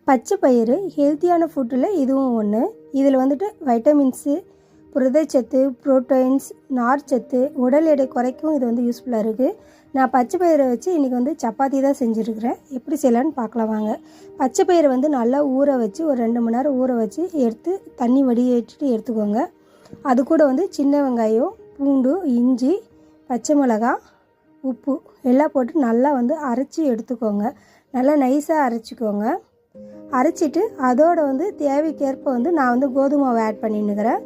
பச்சை பயிறு ஹெல்த்தியான ஃபுட்டில் இதுவும் ஒன்று. இதில் வந்துட்டு வைட்டமின்ஸு, புரதச்சத்து, புரோட்டீன்ஸ், நார்ச்சத்து, உடல் எடை குறைக்கவும் இது வந்து யூஸ்ஃபுல்லாக இருக்குது. நான் பச்சை பயிரை வச்சு இன்றைக்கி வந்து சப்பாத்தி தான் செஞ்சுருக்கிறேன். எப்படி செய்யலான்னு பார்க்கலாம் வாங்க. பச்சை பயிரை வந்து நல்லா ஊற வச்சு ஒரு 2 மணி நேரம் ஊற வச்சு எடுத்து தண்ணி வடிகட்டிட்டு எடுத்துக்கோங்க. அது கூட வந்து சின்ன வெங்காயம், பூண்டு, இஞ்சி, பச்சை மிளகாய், உப்பு எல்லாம் போட்டு நல்லா வந்து அரைச்சி எடுத்துக்கோங்க. நல்லா நைஸாக அரைச்சிக்கோங்க. அரைச்சிட்டு அதோடு வந்து தேவைக்கேற்ப வந்து நான் வந்து கோதுமை மாவு ஆட் பண்ணின்னுக்கிறேன்.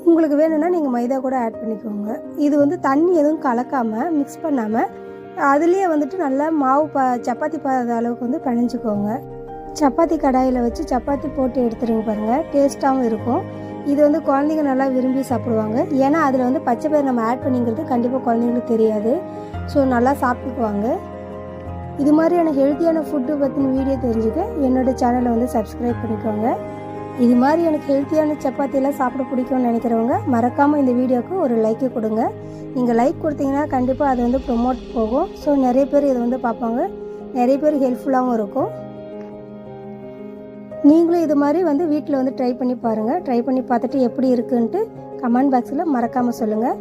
உங்களுக்கு வேணும்னா நீங்கள் மைதா கூட ஆட் பண்ணிக்கோங்க. இது வந்து தண்ணி எதுவும் கலக்காமல் மிக்ஸ் பண்ணாமல் அதுலேயே வந்துட்டு நல்லா மாவு சப்பாத்தி அளவுக்கு வந்து பிணைஞ்சிக்கோங்க. சப்பாத்தி கடாயில் வச்சு சப்பாத்தி போட்டு எடுத்துருங்க பாருங்கள், டேஸ்ட்டாகவும் இருக்கும். இது வந்து குழந்தைங்க நல்லா விரும்பி சாப்பிடுவாங்க. ஏன்னா அதில் வந்து பச்சை பயிர் நம்ம ஆட் பண்ணிங்கிறது கண்டிப்பாக குழந்தைங்களுக்கு தெரியாது. ஸோ நல்லா சாப்பிட்டுக்குவாங்க. இது மாதிரியான ஹெல்த்தியான ஃபுட்டு பற்றின வீடியோ தெரிஞ்சுக்க என்னோடய சேனலை வந்து சப்ஸ்கிரைப் பண்ணிக்கோங்க. இது மாதிரி எனக்கு ஹெல்த்தியான சப்பாத்தியெல்லாம் சாப்பிட பிடிக்கும்னு நினைக்கிறவங்க மறக்காமல் இந்த வீடியோவுக்கு ஒரு லைக்கு கொடுங்க. நீங்கள் லைக் கொடுத்தீங்கன்னா கண்டிப்பாக அது வந்து ப்ரொமோட் போகும். ஸோ நிறைய பேர் இதை வந்து பார்ப்பாங்க, நிறைய பேர் ஹெல்ப்ஃபுல்லாகவும் இருக்கும். நீங்களும் இது மாதிரி வந்து வீட்டில் வந்து ட்ரை பண்ணி பாருங்கள். ட்ரை பண்ணி பார்த்துட்டு எப்படி இருக்குன்ட்டு கமெண்ட் பாக்ஸில் மறக்காமல் சொல்லுங்கள்.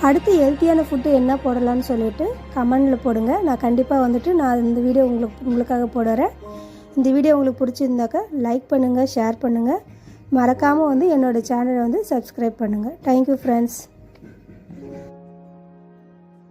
அடுத்து ஹெல்த்தியான ஃபுட்டு என்ன போடலான்னு சொல்லிவிட்டு கமெண்டில் போடுங்க. நான் கண்டிப்பாக வந்துட்டு நான் இந்த வீடியோ உங்களுக்காக போடுறேன். இந்த வீடியோ உங்களுக்கு பிடிச்சிருந்தாக்கா லைக் பண்ணுங்கள், ஷேர் பண்ணுங்கள். மறக்காமல் வந்து என்னோடய சேனலை வந்து சப்ஸ்கிரைப் பண்ணுங்கள். Thank you friends.